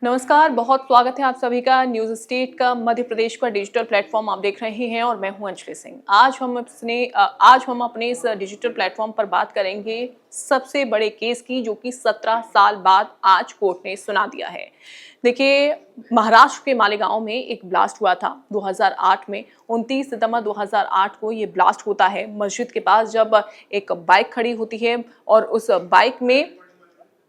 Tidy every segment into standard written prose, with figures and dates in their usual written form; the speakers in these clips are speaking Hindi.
नमस्कार, बहुत स्वागत है आप सभी का न्यूज़ स्टेट का मध्य प्रदेश का डिजिटल प्लेटफॉर्म आप देख रहे हैं और मैं हूं अंजलि सिंह। आज हम अपने इस डिजिटल प्लेटफॉर्म पर बात करेंगे सबसे बड़े केस की, जो कि 17 साल बाद आज कोर्ट ने सुना दिया है। देखिए, महाराष्ट्र के मालेगांव में एक ब्लास्ट हुआ था 2008 में। 29 सितंबर 2008 को ये ब्लास्ट होता है मस्जिद के पास, जब एक बाइक खड़ी होती है और उस बाइक में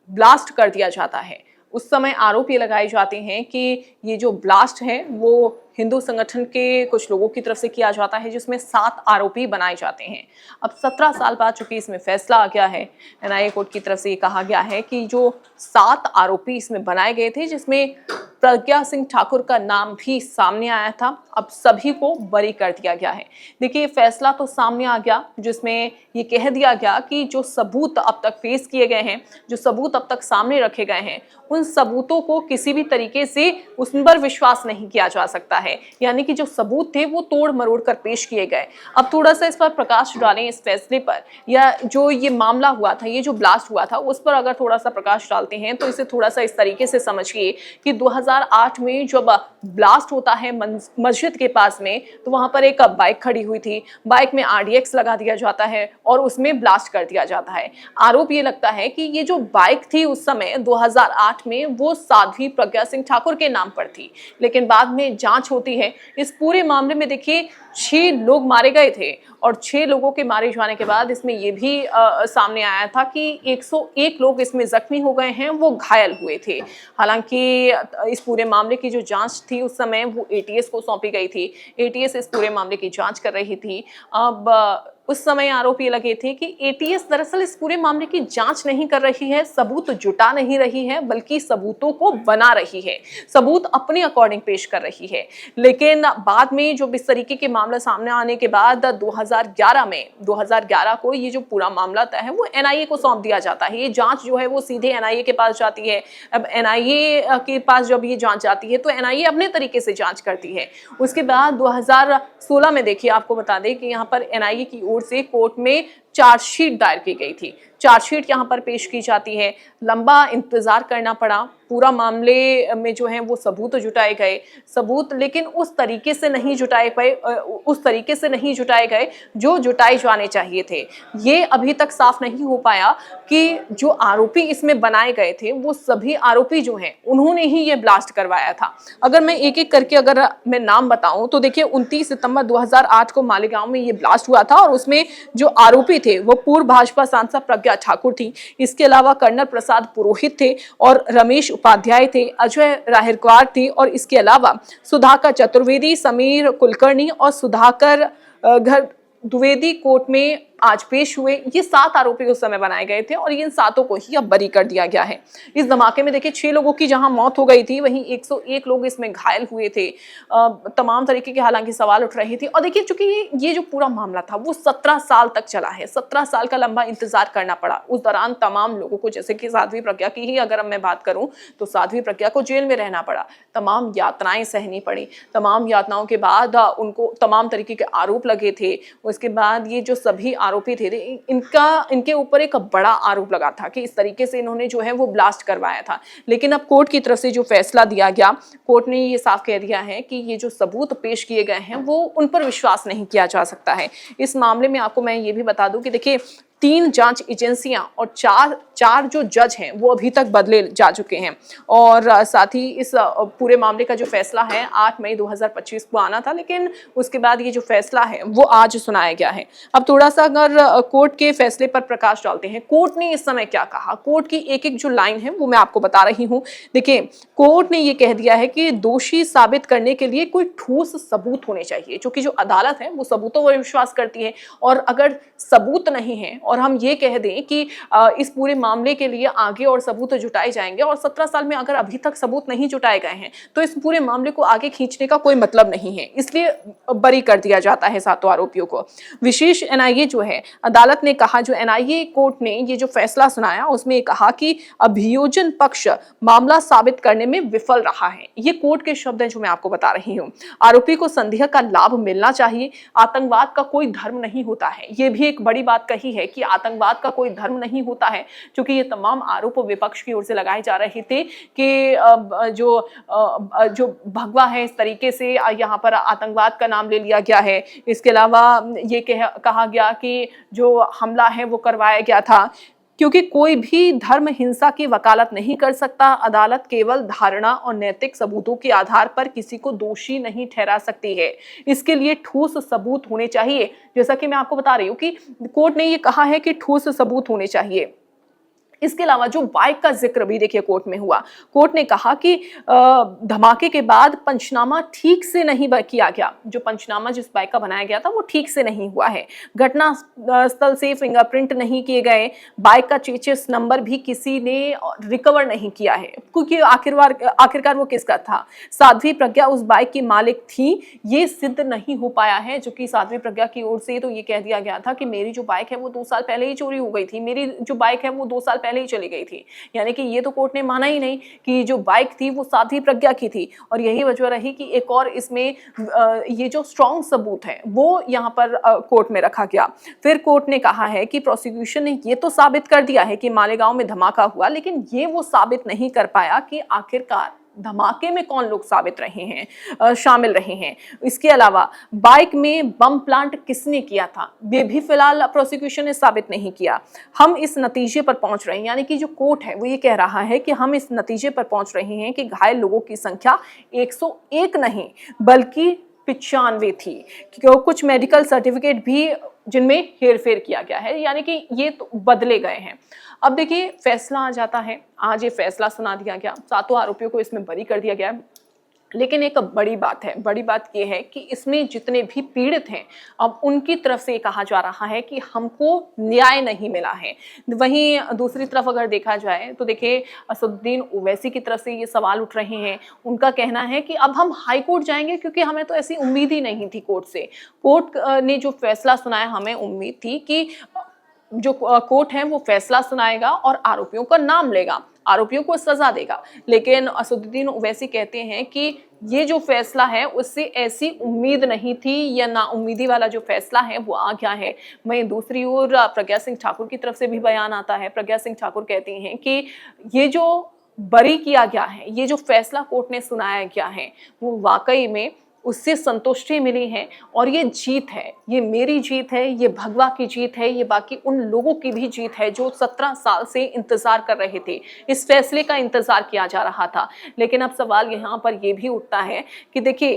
ब्लास्ट कर दिया जाता है। उस समय आरोप ये लगाए जाते हैं कि ये जो ब्लास्ट है वो हिंदू संगठन के कुछ लोगों की तरफ से किया जाता है, जिसमें 7 आरोपी बनाए जाते हैं। अब 17 साल बाद चूंकि इसमें फैसला आ गया है, एनआईए कोर्ट की तरफ से ये कहा गया है कि जो 7 आरोपी इसमें बनाए गए थे, जिसमें प्रज्ञा सिंह ठाकुर का नाम भी सामने आया था, अब सभी को बरी कर दिया गया है। देखिए, फैसला तो सामने आ गया, जिसमें ये कह दिया गया कि जो सबूत अब तक पेश किए गए हैं, जो सबूत अब तक सामने रखे गए हैं, उन सबूतों को किसी भी तरीके से उस पर विश्वास नहीं किया जा सकता है। यानी कि जो सबूत थे वो तोड़ मरोड़ कर पेश किए गए। अब थोड़ा सा इस पर प्रकाश डालें, इस फैसले पर, या जो ये मामला हुआ था, ये जो ब्लास्ट हुआ था, उस पर अगर थोड़ा सा प्रकाश डालते हैं तो इसे थोड़ा सा इस तरीके से समझिए कि 2008 में जब ब्लास्ट होता है मस्जिद के पास में, तो वहां पर एक बाइक खड़ी हुई थी। बाइक में आरडीएक्स लगा दिया जाता है और उसमें ब्लास्ट कर दिया जाता है। आरोप ये लगता है कि ये जो बाइक थी उस समय 2008 में, वो साध्वी प्रज्ञा सिंह ठाकुर के नाम पर थी। लेकिन बाद में जांच होती है इस पूरे मामले में। देखिए, 6 लोग मारे गए थे और 6 लोगों के मारे जाने के बाद इसमें यह भी सामने आया था कि 101 लोग इसमें जख्मी हो गए हैं, वो घायल हुए थे। हालांकि इस पूरे मामले की जो जांच थी उस समय वो एटीएस को सौंपी गई थी। एटीएस इस पूरे मामले की जांच कर रही थी। अब उस समय आरोप ये लगे थे कि एटीएस दरअसल इस पूरे मामले की जांच नहीं कर रही है, सबूत जुटा नहीं रही है, बल्कि सबूतों को बना रही है, सबूत अपने अकॉर्डिंग पेश कर रही है। लेकिन बाद में जब इस तरीके के मामला सामने आने के बाद 2011 को ये जो पूरा मामला तय है वो एनआईए को सौंप दिया जाता है। ये जांच जो है वो सीधे एनआईए के पास जाती है। अब एनआईए के पास जब ये जांच जाती है तो एनआईए अपने तरीके से जांच करती है। उसके बाद 2016 में देखिए, आपको बता दें कि यहाँ पर एनआईए की ओर से कोर्ट में चार्जशीट दायर की गई थी। चार्जशीट यहाँ पर पेश की जाती है। लंबा इंतजार करना पड़ा, पूरा मामले में जो है वो सबूत जुटाए गए, सबूत लेकिन उस तरीके से नहीं जुटाए गए जो जुटाए जाने चाहिए थे। ये अभी तक साफ नहीं हो पाया कि जो आरोपी इसमें बनाए गए थे वो सभी आरोपी जो हैं उन्होंने ही ये ब्लास्ट करवाया था। अगर मैं एक एक करके अगर मैं नाम बताऊं तो देखिए, 29 सितंबर 2008 को मालेगांव में ये ब्लास्ट हुआ था और उसमें जो आरोपी थे वो पूर्व भाजपा सांसद प्रज्ञा ठाकुर थी। इसके अलावा कर्नल प्रसाद पुरोहित थे और रमेश उपाध्याय थे, अजय राहिरकवार थी और इसके अलावा सुधाकर चतुर्वेदी, समीर कुलकर्णी और सुधाकर घर द्विवेदी कोर्ट में आज पेश हुए। ये 7 आरोपी उस समय बनाए गए थे और इन 7 को ही अब बरी कर दिया गया है। इस धमाके में देखिए 6 लोगों की जहां मौत हो गई थी, वहीं 101 लोग इसमें घायल हुए थे। तमाम तरीके के हालांकि सवाल उठ रहे थे। और देखिए, चूंकि ये जो पूरा मामला था वो 17 साल तक चला है, 17 साल का लंबा इंतजार करना पड़ा। उस दौरान तमाम लोगों को, जैसे कि साध्वी प्रज्ञा की ही अगर मैं बात करूं तो साध्वी प्रज्ञा को जेल में रहना पड़ा, तमाम यातनाएं सहनी पड़ी। तमाम यातनाओं के बाद उनको तमाम तरीके के आरोप लगे थे। उसके बाद ये जो सभी आरोपी थे, इनके ऊपर एक बड़ा आरोप लगा था कि इस तरीके से इन्होंने जो है वो ब्लास्ट करवाया था। लेकिन अब कोर्ट की तरफ से जो फैसला दिया गया, कोर्ट ने ये साफ कह दिया है कि ये जो सबूत पेश किए गए हैं वो उन पर विश्वास नहीं किया जा सकता है। इस मामले में आपको मैं ये भी बता दूं कि देखिए, 3 जांच एजेंसियां और 4 जो जज हैं वो अभी तक बदले जा चुके हैं। और साथ ही इस पूरे मामले का जो फैसला है 8 मई 2025 को आना था, लेकिन उसके बाद ये जो फैसला है वो आज सुनाया गया है। अब थोड़ा सा अगर कोर्ट के फैसले पर प्रकाश डालते हैं, कोर्ट ने इस समय क्या कहा, कोर्ट की एक एक जो लाइन है वो मैं आपको बता रही हूँ। देखिए, कोर्ट ने ये कह दिया है कि दोषी साबित करने के लिए कोई ठोस सबूत होने चाहिए। क्योंकि जो अदालत है वो सबूतों पर विश्वास करती है, और अगर सबूत नहीं है और हम ये कह दें कि इस पूरे मामले के लिए आगे और सबूत जुटाए जाएंगे, और 17 साल में अगर अभी तक सबूत नहीं जुटाए गए हैं तो इस पूरे मामले को आगे खींचने का कोई मतलब नहीं है। इसलिए बरी कर दिया जाता है 7 आरोपियों को। विशेष एनआईए जो है, अदालत ने कहा, जो एनआईए कोर्ट ने ये जो फैसला सुनाया उसमें कहा कि अभियोजन पक्ष मामला साबित करने में विफल रहा है। ये कोर्ट के शब्द हैं जो मैं आपको बता रही हूँ। आरोपी को संदेह का लाभ मिलना चाहिए। आतंकवाद का कोई धर्म नहीं होता है। ये भी एक बड़ी बात कही है कि आतंकवाद का कोई धर्म नहीं होता है। क्योंकि ये तमाम आरोप विपक्ष की ओर से लगाए जा रहे थे कि जो भगवा है इस तरीके से यहाँ पर आतंकवाद का नाम ले लिया गया है। इसके अलावा ये कहा गया कि जो हमला है वो करवाया गया था, क्योंकि कोई भी धर्म हिंसा की वकालत नहीं कर सकता। अदालत केवल धारणा और नैतिक सबूतों के आधार पर किसी को दोषी नहीं ठहरा सकती है। इसके लिए ठोस सबूत होने चाहिए। जैसा कि मैं आपको बता रही हूँ कि कोर्ट ने ये कहा है कि ठोस सबूत होने चाहिए। इसके अलावा जो बाइक का जिक्र भी देखिए कोर्ट में हुआ, कोर्ट ने कहा कि धमाके के बाद पंचनामा ठीक से नहीं किया गया। जो पंचनामा जिस बाइक का बनाया गया था वो ठीक से नहीं हुआ है। घटना स्थल से फिंगरप्रिंट नहीं किए गए, बाइक का चेसिस नंबर भी किसी ने रिकवर नहीं किया है, क्योंकि आखिरकार वो किसका था। साध्वी प्रज्ञा उस बाइक की मालिक थी, ये सिद्ध नहीं हो पाया है। जो कि साध्वी प्रज्ञा की ओर से तो ये कह दिया गया था कि मेरी जो बाइक है वो 2 साल पहले ही चोरी हो गई थी, मेरी जो बाइक है वो 2 साल पहले ही चली गई थी। यानी कि ये तो कोर्ट ने माना ही नहीं कि जो बाइक थी वो साध्वी प्रज्ञा की थी। और यही वजह रही कि एक और इसमें ये जो स्ट्रॉन्ग सबूत है वो यहाँ पर कोर्ट में रखा गया। फिर कोर्ट ने कहा है कि प्रोसिक्यूशन ने ये तो साबित कर दिया है कि मालेगांव में धमाका हुआ, लेकिन ये वो साबित नहीं कर पाया कि आखिरकार धमाके में कौन लोग शामिल रहे हैं। इसके अलावा बाइक में बम प्लांट किसने किया था, ये भी फिलहाल प्रोसिक्यूशन ने साबित नहीं किया। हम इस नतीजे पर पहुंच रहे हैं, यानी कि जो कोर्ट है वो ये कह रहा है कि हम इस नतीजे पर पहुंच रहे हैं कि घायल लोगों की संख्या 101 नहीं बल्कि 95 थी। कुछ मेडिकल सर्टिफिकेट भी जिनमें हेरफेर किया गया है, यानी कि ये तो बदले गए हैं। अब देखिए फैसला आ जाता है, आज ये फैसला सुना दिया गया, 7 आरोपियों को इसमें बरी कर दिया गया है। लेकिन एक बड़ी बात ये है कि इसमें जितने भी पीड़ित हैं अब उनकी तरफ से कहा जा रहा है कि हमको न्याय नहीं मिला है। वहीं दूसरी तरफ अगर देखा जाए तो देखिए असदुद्दीन ओवैसी की तरफ से ये सवाल उठ रहे हैं। उनका कहना है कि अब हम हाई कोर्ट जाएंगे, क्योंकि हमें तो ऐसी उम्मीद ही नहीं थी कोर्ट से। कोर्ट ने जो फैसला सुनाया, हमें उम्मीद थी कि जो कोर्ट है वो फैसला सुनाएगा और आरोपियों का नाम लेगा, आरोपियों को सजा देगा। लेकिन असदुद्दीन ओवैसी कहते हैं कि ये जो फैसला है उससे ऐसी उम्मीद नहीं थी, या नाउम्मीदी वाला जो फैसला है वो आ गया है। वहीं दूसरी ओर प्रज्ञा सिंह ठाकुर की तरफ से भी बयान आता है। प्रज्ञा सिंह ठाकुर कहती हैं कि ये जो बरी किया गया है, ये जो फैसला कोर्ट ने सुनाया गया है वो वाकई में उससे संतुष्टि मिली है और ये जीत है, ये मेरी जीत है, ये भगवा की जीत है, ये बाकी उन लोगों की भी जीत है जो 17 साल से इंतजार कर रहे थे। इस फैसले का इंतजार किया जा रहा था। लेकिन अब सवाल यहाँ पर ये भी उठता है कि देखिए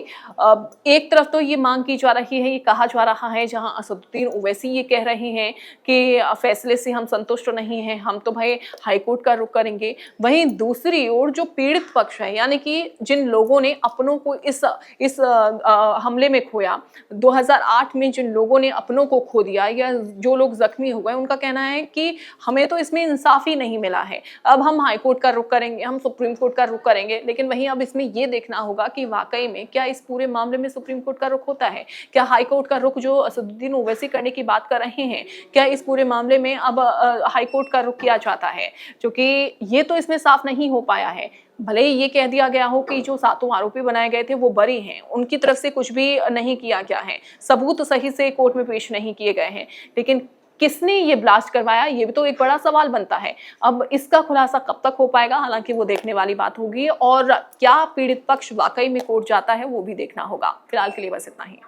एक तरफ तो ये मांग की जा रही है, ये कहा जा रहा है, जहाँ असदुद्दीन ओवैसी ये कह रहे हैं कि फैसले से हम संतुष्ट नहीं हैं, हम तो भाई हाईकोर्ट का रुख करेंगे। वहीं दूसरी ओर जो पीड़ित पक्ष है, यानी कि जिन लोगों ने अपनों को इस हमले में खोया, 2008 में जिन लोगों ने अपनों को खो दिया या जो लोग जख्मी हो गए, उनका कहना है कि हमें तो इसमें इंसाफ ही नहीं मिला है, अब हम हाई कोर्ट का रुख करेंगे, हम सुप्रीम कोर्ट का रुख करेंगे। लेकिन वहीं अब इसमें यह देखना होगा कि वाकई में क्या इस पूरे मामले में सुप्रीम कोर्ट का रुख होता है, क्या हाई कोर्ट का रुख जो असदुद्दीन ओवैसी करने की बात कर रहे हैं, क्या इस पूरे मामले में अब हाई कोर्ट का रुख किया जाता है, क्योंकि ये तो इसमें साफ नहीं हो पाया है। भले ही ये कह दिया गया हो कि जो 7 आरोपी बनाए गए थे वो बरी हैं, उनकी तरफ से कुछ भी नहीं किया गया है, सबूत सही से कोर्ट में पेश नहीं किए गए हैं, लेकिन किसने ये ब्लास्ट करवाया, ये भी तो एक बड़ा सवाल बनता है। अब इसका खुलासा कब तक हो पाएगा, हालांकि वो देखने वाली बात होगी, और क्या पीड़ित पक्ष वाकई में कोर्ट जाता है वो भी देखना होगा। फिलहाल के लिए बस इतना ही।